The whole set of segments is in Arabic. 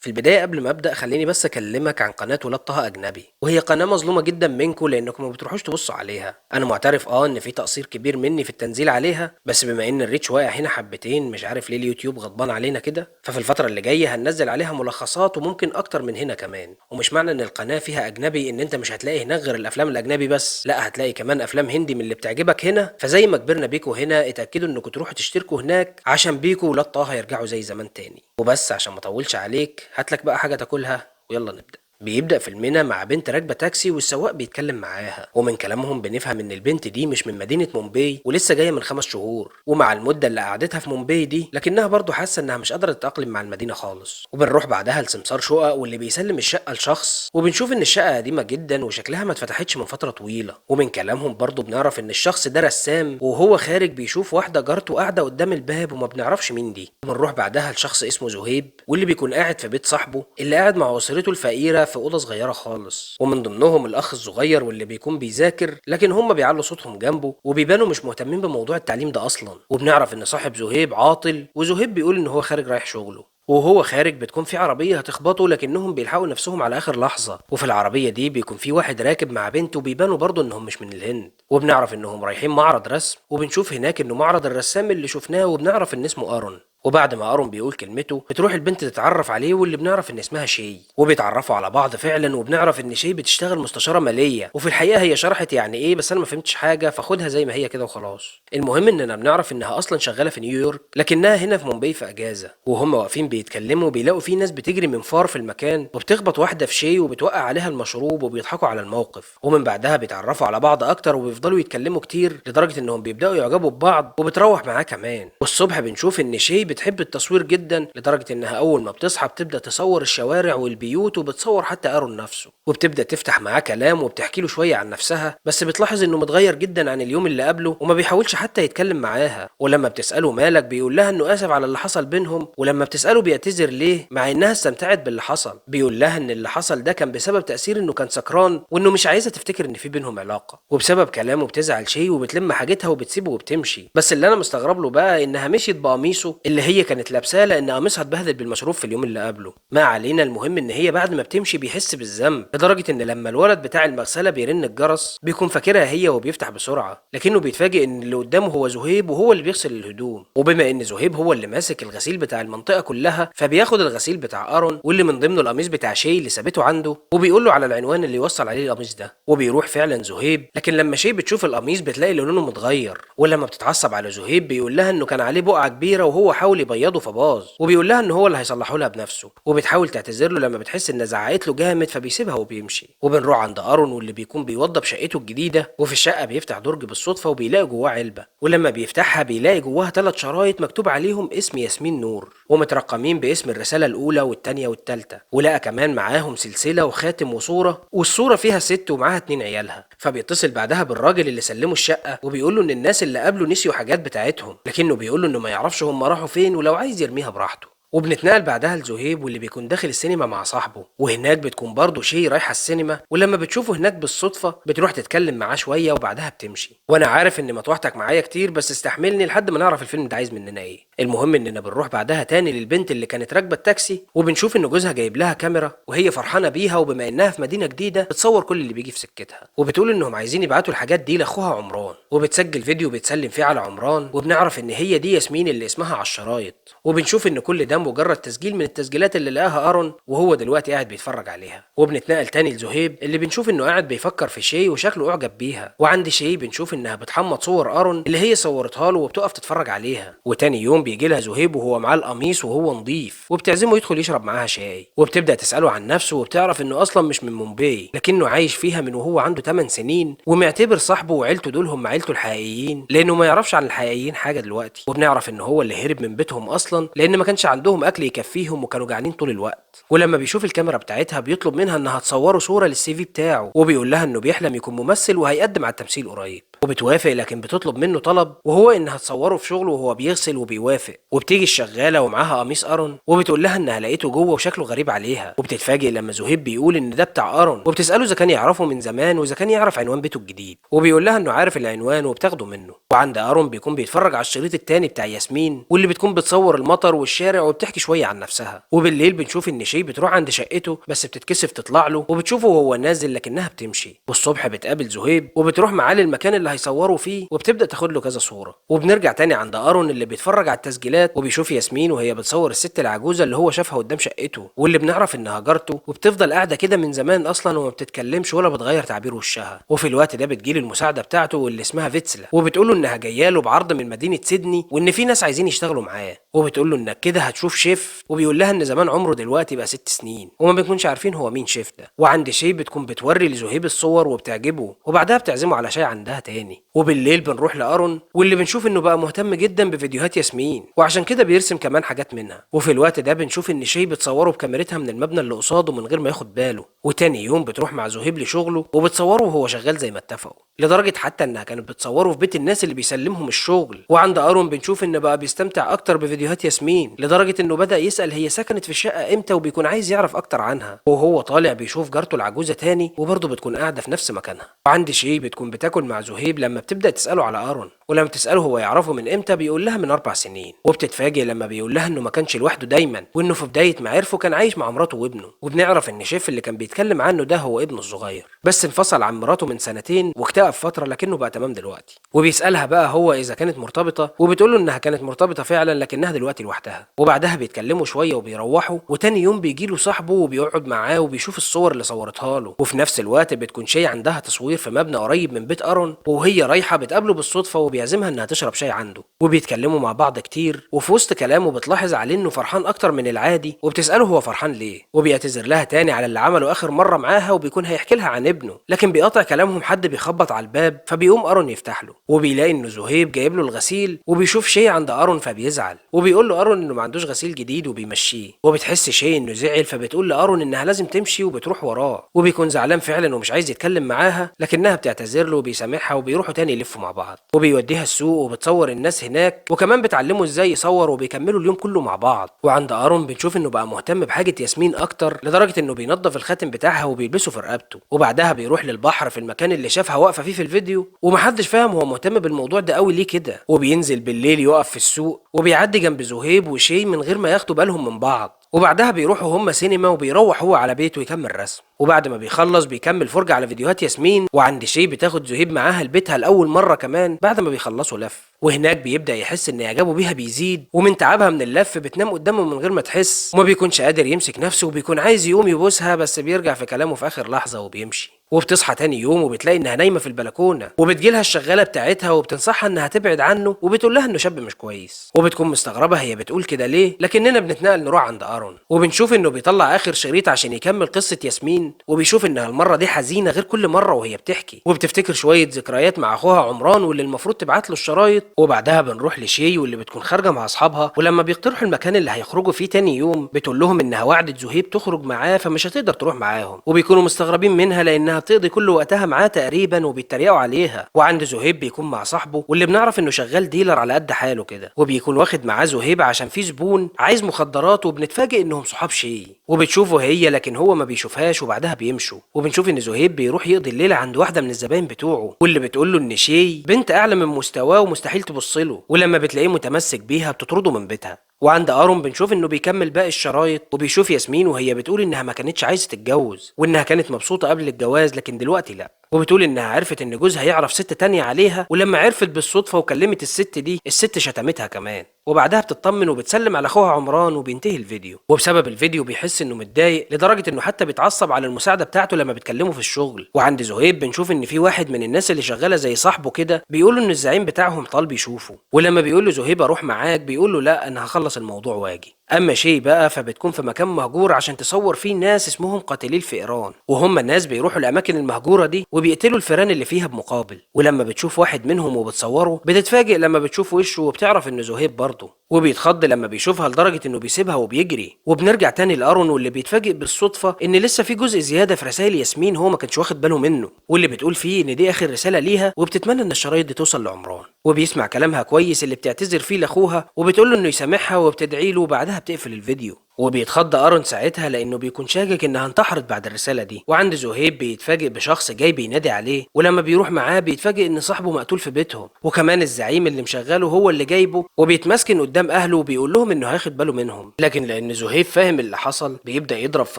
في البداية قبل ما أبدأ خليني بس أكلمك عن قناة ولاد طه أجنبي، وهي قناة مظلومة جدا منكم لأنكم ما بتروحوش تبصوا عليها. أنا معترف إن في تقصير كبير مني في التنزيل عليها، بس بما إن الريتش واقع هنا حبتين مش عارف ليه اليوتيوب غضبان علينا كده، ففي الفترة اللي جاية هننزل عليها ملخصات وممكن أكتر من هنا كمان. ومش معنى إن القناة فيها أجنبي إن أنت مش هتلاقي هناك غير الأفلام الأجنبي بس، لا هتلاقي كمان أفلام هندي من اللي بتعجبك هنا. فزي ما كبرنا بيكوا هنا اتأكدوا إنكم تروحوا تشتركوا هناك عشان بيكوا ولاد طه يرجعوا زي زمان تاني. وبس عشان ما اطولش عليك هاتلك بقى حاجة تاكلها ويلا نبدأ. بيبدأ فيلمنا مع بنت راكبة تاكسي والسواق بيتكلم معاها، ومن كلامهم بنفهم ان البنت دي مش من مدينة مومباي ولسه جاية من 5 شهور، ومع المدة اللي قعدتها في مومباي دي لكنها برضه حاسة انها مش قادرة تتأقلم مع المدينة خالص. وبنروح بعدها لسمسار شقق واللي بيسلم الشقة لشخص، وبنشوف ان الشقة قديمة جدا وشكلها ما اتفتحتش من فترة طويلة. ومن كلامهم برضه بنعرف ان الشخص ده رسام، وهو خارج بيشوف واحدة جارته قاعدة قدام الباب وما بنعرفش مين دي. وبنروح بعدها لشخص اسمه زهيب واللي بيكون قاعد في بيت صاحبه اللي قاعد مع أسرته الفقيرة في أوضة صغيرة خالص، ومن ضمنهم الأخ الصغير واللي بيكون بيذاكر لكن هم بيعلوا صوتهم جنبه وبيبانوا مش مهتمين بموضوع التعليم ده أصلا. وبنعرف إن صاحب زهيب عاطل، وزهيب بيقول إن هو خارج رايح شغله، وهو خارج بتكون في عربية هتخبطه لكنهم بيلحقوا نفسهم على آخر لحظة. وفي العربية دي بيكون في واحد راكب مع بنته وبيبانوا برضه إنهم مش من الهند. وبنعرف إنهم رايحين معرض رسم، وبنشوف هناك إنه معرض الرسام اللي شفناه، وبنعرف إن اسمه أرون. وبعد ما أرون بيقول كلمته بتروح البنت تتعرف عليه واللي بنعرف ان اسمها شي، وبيتعرفوا على بعض فعلا. وبنعرف ان شي بتشتغل مستشارة مالية، وفي الحقيقة هي شرحت يعني ايه بس انا ما فهمتش حاجة فخدها زي ما هي كده وخلاص. المهم اننا بنعرف انها اصلا شغالة في نيويورك لكنها هنا في مومباي في اجازة. وهم واقفين بيتكلموا بيلاقوا في ناس بتجري من فار في المكان وبتخبط واحدة في شي وبتوقع عليها المشروب، وبيضحكوا على الموقف. ومن بعدها بيتعرفوا على بعض اكتر وبيفضلوا يتكلموا كتير لدرجة انهم بيبداوا يعجبوا ببعض، وبتروح معاه كمان. والصبح بنشوف ان شي بتحب التصوير جدا لدرجة انها اول ما بتصحى بتبدأ تصور الشوارع والبيوت، وبتصور حتى ارون نفسه. وبتبدأ تفتح معاه كلام وبتحكي له شوية عن نفسها، بس بتلاحظ انه متغير جدا عن اليوم اللي قبله وما بيحاولش حتى يتكلم معاها. ولما بتسأله مالك بيقول لها انه اسف على اللي حصل بينهم، ولما بتسأله بيعتذر ليه مع انها استمتعت باللي حصل بيقول لها ان اللي حصل ده كان بسبب تأثير انه كان سكران، وانه مش عايزة تفتكر ان في بينهم علاقة. وبسبب كلامه بتزعل شيء وبتلم حاجتها وبتسيبه وبتمشي. بس اللي انا مستغرب له بقى انها مشيت بقميصه اللي هي كانت لابساه، لان قميصها اتبهدل بالمشروب في اليوم اللي قبله. ما علينا، المهم ان هي بعد ما بتمشي بيحس بالذنب لدرجه ان لما الولد بتاع المغسله بيرن الجرس بيكون فاكرها هي وبيفتح بسرعه، لكنه بيتفاجئ ان اللي قدامه هو زهيب وهو اللي بيغسل الهدوم. وبما ان زهيب هو اللي ماسك الغسيل بتاع المنطقه كلها فبياخد الغسيل بتاع ارون واللي من ضمنه القميص بتاع شي اللي سابته عنده، وبيقول له على العنوان اللي يوصل عليه القميص ده. وبيروح فعلا زهيب، لكن لما شي بتشوف القميص بتلاقي لونه متغير. ولما بتتعصب على زهيب بيقول لها انه كان عليه بقعه كبيره وهو حاول يبيضه فباظ، وبيقول لها ان هو اللي هيصلحه لها بنفسه. وبتحاول تعتذر له لما بتحس ان زعقت له جامد فبيسيبها وبيمشي. وبنروح عند ارون واللي بيكون بيوضب شقته الجديده، وفي الشقه بيفتح درج بالصدفه وبيلاقي جواه علبه، ولما بيفتحها بيلاقي جواها 3 شرايط مكتوب عليهم اسم ياسمين نور ومترقمين باسم الرساله الاولى والثانيه والثالثه. ولقى كمان معاهم سلسله وخاتم وصوره، والصوره فيها ست ومعاها 2 عيالها. فبيتصل بعدها بالراجل اللي سلمه الشقه وبيقول له ان الناس اللي قبله نسيوا حاجات بتاعتهم، لكنه بيقول له انه ما يعرفش هم راحوا فين ولو عايز يرميها براحته. وبنتنقل بعدها لزهيب واللي بيكون داخل السينما مع صاحبه، وهناك بتكون برضه شي رايحه السينما، ولما بتشوفه هناك بالصدفه بتروح تتكلم معاه شويه وبعدها بتمشي. وانا عارف ان مطوحتك معايا كتير بس استحملني لحد ما نعرف الفيلم ده عايز مننا ايه. المهم اننا بنروح بعدها تاني للبنت اللي كانت راكبه التاكسي، وبنشوف ان جوزها جايب لها كاميرا وهي فرحانه بيها، وبما انها في مدينه جديده بتصور كل اللي بيجي في سكتها. وبتقول انهم عايزين يبعتوا الحاجات دي لاخوها عمران، وبتسجل فيديو بتسلم فيه على عمران. وبنعرف ان هي دي ياسمين اللي اسمها على الشرايط. وبنشوف ان كل ده مجرد تسجيل من التسجيلات اللي لقاها ارون وهو دلوقتي قاعد بيتفرج عليها. وبنتنقل تاني لزهيب اللي بنشوف انه قاعد بيفكر في شي وشكله اعجب بيها. وعند شي بنشوف انها بتحمض صور ارون اللي هي صورتها له وبتقف تتفرج عليها. وتاني يوم بيجي لها زهيب وهو معاه القميص وهو نضيف، وبتعزمه يدخل يشرب معاها شاي. وبتبدا تساله عن نفسه وبتعرف انه اصلا مش من مومباي لكنه عايش فيها من وهو عنده 8 سنين، ومعتبر صاحبه وعيلته دول هم عيلته الحقيقيين لانه ما يعرفش عن الحقيقيين حاجه دلوقتي. وبنعرف ان هو اللي هرب من بيتهم اصلا لان ما كانش عندهم اكل يكفيهم وكانوا جعانين طول الوقت. ولما بيشوف الكاميرا بتاعتها بيطلب منها انها تصوره صوره للسي في بتاعه، وبيقول لها انه بيحلم يكون ممثل وهيقدم على التمثيل قريب. وبتوافق، لكن بتطلب منه طلب وهو انها تصوره في شغله وهو بيغسل وبيوافق. وبتيجي الشغاله ومعاها قميص ارون وبتقول لها انها لقيته جوه وشكله غريب عليها. وبتتفاجئ لما زهيب بيقول ان ده بتاع ارون، وبتساله اذا كان يعرفه من زمان واذا كان يعرف عنوان بيته الجديد، وبيقول لها انه عارف العنوان وبتاخده منه. وعند ارون بيكون بيتفرج على الشريط التاني بتاع ياسمين واللي بتكون بتصور المطر والشارع وبتحكي شويه عن نفسها. وبالليل بنشوف ان شي بتروح عند شقته بس بتتكسف تطلع له، وبتشوفه وهو نازل لكنها بتمشي. والصبح بتقابل زهيب وبتروح معاه للمكان اللي هيصوروا فيه وبتبدا تاخد له كذا صوره. وبنرجع تاني عند ارون اللي بيتفرج على التسجيلات وبيشوف ياسمين وهي بتصور الست العجوزه اللي هو شافها قدام شقته واللي بنعرف انها جارته، وبتفضل قاعده كده من زمان اصلا وما بتتكلمش ولا بتغير تعبير وشها. وفي الوقت ده بتجيله المساعده بتاعته واللي اسمها فيتسلا، وبتقول له انها جايه له بعرض من مدينه سيدني وان في ناس عايزين يشتغلوا معاه. وبتقول له انك كده هتشوف شيف، وبيقول لها ان زمان عمره دلوقتي بقى 6 سنين وما بنكونش عارفين هو مين شيف ده. وعند شي بتكون بتوري لزهيب الصور وبتعجبه، وبعدها بتعزمه على شاي عندها تاني. وبالليل بنروح لارون واللي بنشوف انه بقى مهتم جدا بفيديوهات ياسمين وعشان كده بيرسم كمان حاجات منها. وفي الوقت ده بنشوف ان شي بتصوره بكاميرتها من المبنى اللي قصاده من غير ما ياخد باله. وتاني يوم بتروح مع زهيب لشغله وبتصوره وهو شغال زي ما اتفقوا، لدرجه حتى انها كانت بتصوره في بيت الناس اللي بيسلمهم الشغل. وعند ارون بنشوف ان بقى بيستمتع اكتر بفيديوهات ياسمين لدرجه انه بدا يسال هي سكنت في الشقه امتى وبيكون عايز يعرف اكتر عنها. وهو طالع بيشوف جارته العجوزه تاني وبرضه بتكون قاعده في نفس مكانها. وعند شي بتكون بتاكل مع زهيب لما بتبدا تساله على ارون، ولما تساله هو يعرفه من امتى بيقول لها من 4 سنين. وبتتفاجئ لما بيقول لها انه ما كانش لوحده دايما وانه في بدايه ما عرفه كان عايش مع مراته وابنه. وبنعرف ان شيف اللي كان بيتكلم عنه ده هو ابنه الصغير، بس انفصل عن مراته من 2 واكتئب فتره لكنه بقى تمام دلوقتي. وبيسالها بقى هو اذا كانت مرتبطه، وبتقول له انها كانت مرتبطه فعلا لكنها دلوقتي لوحدها. وبعدها بيتكلموا شويه وبيروحوا، وتاني يوم بيجي له صاحبه وبيقعد معاه وبيشوف الصور اللي صورتها له. وفي نفس الوقت بتكون شي عندها تصوير في مبنى قريب من بيت ارون، وهي رايحه بتقابله بالصدفه وبيعزمها انها تشرب شاي عنده. وبيتكلموا مع بعض كتير، وفي وسط كلامه بتلاحظ عليه انه فرحان اكتر من العادي، وبتساله هو فرحان ليه. وبيعتذر لها تاني على اللي عمله اخر مره معاها وبيكون هيحكي لها عن ابنه، لكن بيقطع كلامهم حد بيخبط على الباب فبيقوم ارون يفتح له، وبيلاقي انه زهيب جايب له الغسيل وبيشوف شي عند ارون فبيزعل. وبيقول له ارون انه ما عندوش غسيل جديد وبيمشيه. وبتحس شي انه زعل فبتقول لارون انها لازم تمشي وبتروح وراه. وبيكون زعلان فعلا ومش عايز يتكلم معاها، لكنها بتعتذر له وبيسامحها وبيروحوا تاني يلفوا مع بعض. وبيوديها السوق وبتصور الناس هناك وكمان بتعلمه ازاي يصور، وبيكملوا اليوم كله مع بعض. وعند ارون بنشوف انه بقى مهتم بحاجه ياسمين اكتر لدرجه انه بينظف الخاتم بتاعها وبيلبسه في رقبته. وبعدها بيروح للبحر في المكان اللي شافها واقفه فيه في الفيديو، ومحدش فاهم هو مهتم بالموضوع ده قوي ليه كده. وبينزل بالليل يقف في السوق وبيعدي جنب زهيب وشي من غير ما ياخدوا بالهم من بعض. وبعدها بيروحوا هما سينما وبيروح هو على بيته يكمل رسم. وبعد ما بيخلص بيكمل فرجة على فيديوهات ياسمين. وعند شي بتاخد زهيب معاها لبيتها لأول مرة كمان بعد ما بيخلصوا لف، وهناك بيبدأ يحس ان اعجابه بيها بيزيد، ومن تعبها من اللف بتنام قدامه من غير ما تحس، وما بيكونش قادر يمسك نفسه وبيكون عايز يقوم يبوسها بس بيرجع في كلامه في آخر لحظة وبيمشي. وبتصحى تاني يوم وبتلاقي انها نايمه في البلكونه، وبتجيلها الشغاله بتاعتها وبتنصحها انها تبعد عنه وبتقول لها انه شاب مش كويس. وبتكون مستغربه هي بتقول كده ليه، لكننا بنتنقل نروح عند ارون وبنشوف انه بيطلع اخر شريط عشان يكمل قصه ياسمين، وبيشوف انها المره دي حزينه غير كل مره وهي بتحكي، وبتفتكر شويه ذكريات مع اخوها عمران واللي المفروض تبعت له الشرايط. وبعدها بنروح لشي واللي بتكون خارجه مع اصحابها، ولما بيقترحوا المكان اللي هيخرجوا فيه تاني يوم بتقول لهم انها وعدت زهيب تخرج معاه فمش هتقدر تروح معاهم، وبيكونوا مستغربين منها لانها بتقضي كل وقتها معاه تقريبا وبيتريقوا عليها. وعند زهيب بيكون مع صاحبه واللي بنعرف انه شغال ديلر على قد حاله كده، وبيكون واخد معاه زهيب عشان في زبون عايز مخدرات، وبنتفاجئ انهم صحاب شي، وبتشوفه هي لكن هو ما بيشوفهاش، وبعدها بيمشوا. وبنشوف ان زهيب بيروح يقضي الليله عند واحده من الزباين بتوعه، واللي بتقول له ان شي بنت اعلى من مستواه ومستحيل تبص له، ولما بتلاقيه متمسك بيها بتطرده من بيتها. وعند ارون بنشوف انه بيكمل باقي الشرايط، وبيشوف ياسمين وهي بتقول انها ما كانتش عايزه تتجوز وانها كانت مبسوطه قبل الجواز لكن دلوقتي لا، وبتقول انها عرفت ان جوزها يعرف ست تانية عليها، ولما عرفت بالصدفه وكلمت الست دي الست شتمتها كمان. وبعدها بتطمن وبتسلم على اخوها عمران وبينتهي الفيديو. وبسبب الفيديو بيحس انه متضايق لدرجه انه حتى بيتعصب على المساعده بتاعته لما بتكلمه في الشغل. وعند زهيب بنشوف ان في واحد من الناس اللي شغاله زي صاحبه كده بيقول ان الزعيم بتاعهم طالب يشوفه، ولما بيقول له زهيب اروح معاك بيقول له لا انا هخلص الموضوع واجي. اما شي بقى فبتكون في مكان مهجور عشان تصور فيه ناس اسمهم قاتلي الفئران، وهم الناس بيروحوا الاماكن المهجوره دي وبيقتلوا الفئران اللي فيها بمقابل. ولما بتشوف واحد منهم وبتصوره بتتفاجئ لما بتشوف وشه وبتعرف انه زهيب برضه. وبيتخض لما بيشوفها لدرجة انه بيسيبها وبيجري. وبنرجع تاني لارون واللي بيتفاجئ بالصدفة ان لسه في جزء زيادة في رسائل ياسمين هو ما كانش واخد باله منه، واللي بتقول فيه ان دي اخر رسالة ليها وبتتمنى ان الشرايط دي توصل لعمران. وبيسمع كلامها كويس اللي بتعتذر فيه لاخوها وبتقول له انه يسامحها وبتدعي له، وبعدها بتقفل الفيديو. وبيتخض ارون ساعتها لانه بيكون شاكك انها انتحرت بعد الرساله دي. وعند زهيب بيتفاجئ بشخص جاي بينادي عليه، ولما بيروح معاه بيتفاجئ ان صاحبه مقتول في بيتهم، وكمان الزعيم اللي مشغله هو اللي جايبه، وبيتمسكن قدام اهله وبيقول لهم انه هياخد باله منهم. لكن لان زهيب فاهم اللي حصل بيبدا يضرب في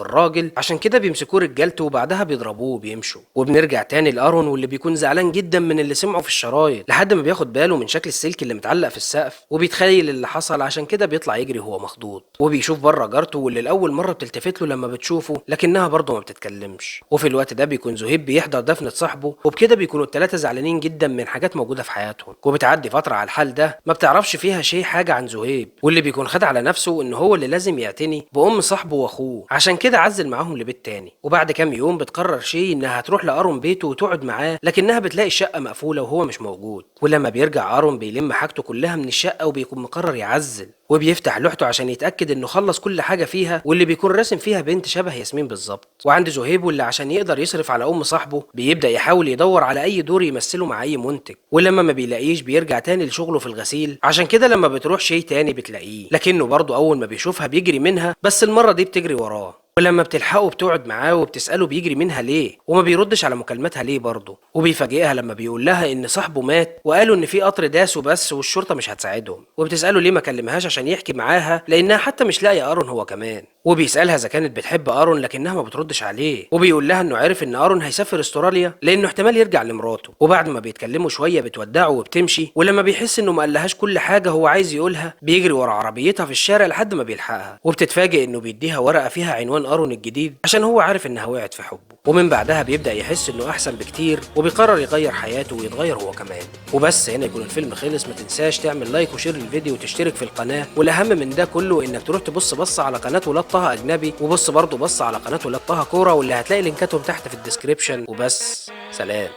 الراجل، عشان كده بيمسكوه رجالته وبعدها بيضربوه وبيمشوا. وبنرجع تاني لارون واللي بيكون زعلان جدا من اللي سمعه في الشرايط، لحد ما بياخد باله من شكل السلك اللي متعلق في السقف وبيتخيل اللي حصل، عشان كده بيطلع يجري وهو مخضوض. وبيشوف بره جارته واللي الاول مره بتلتفت له لما بتشوفه، لكنها برضه ما بتتكلمش. وفي الوقت ده بيكون زهيب بيحضر دفنه صاحبه، وبكده بيكونوا الثلاثه زعلانين جدا من حاجات موجوده في حياتهم. وبتعدي فتره على الحال ده ما بتعرفش فيها شيء حاجه عن زهيب، واللي بيكون خد على نفسه ان هو اللي لازم يعتني بام صاحبه واخوه، عشان كده عزل معاهم لبيت تاني. وبعد كام يوم بتقرر شيء انها هتروح لارون بيته وتقعد معاه، لكنها بتلاقي الشقه مقفوله وهو مش موجود. ولما بيرجع ارون بيلم حاجته كلها من الشقه وبيكون مقرر يعزل، وبيفتح لوحته عشان يتاكد انه خلص كل حاجه فيها، واللي بيكون راسم فيها بنت شبه ياسمين بالظبط. وعند زهيب واللي عشان يقدر يصرف على ام صاحبه بيبدا يحاول يدور على اي دور يمثله مع اي منتج، ولما ما بيلاقيش بيرجع تاني لشغله في الغسيل، عشان كده لما بتروح شيء تاني بتلاقيه، لكنه برضه اول ما بيشوفها بيجري منها، بس المره دي بتجري وراه. ولما بتلحقه بتقعد معاه وبتسأله بيجري منها ليه وما بيردش على مكالماتها ليه برضه. وبيفاجئها لما بيقول لها ان صاحبه مات وقالوا ان في قطر داسه بس والشرطه مش هتساعدهم. وبتسأله ليه ما كلمهاش عشان يحكي معاها، لانها حتى مش لاقيه ارون هو كمان. وبيسألها اذا كانت بتحب ارون، لكنها ما بتردش عليه. وبيقول لها انه عارف ان ارون هيسافر استراليا لانه احتمال يرجع لمراته. وبعد ما بيتكلموا شويه بتودعه وبتمشي، ولما بيحس انه ما قالهاش كل حاجه هو عايز يقولها بيجري ورا عربيتها في الشارع لحد ما بيلحقها. وبتتفاجئ انه بيديها ورقه فيها عنوان ارون الجديد عشان هو عارف انها وقعت في حبه. ومن بعدها بيبدا يحس انه احسن بكتير وبيقرر يغير حياته ويتغير هو كمان. وبس هنا يكون الفيلم خلص. ما تنساش تعمل لايك وشير للفيديو وتشترك في القناه، والاهم من ده كله انك تروح تبص بص على قناه ولاد طه اجنبي، وبص برضه بص على قناه ولاد طه كوره، واللي هتلاقي لينكاتهم تحت في الديسكريبشن. وبس سلام.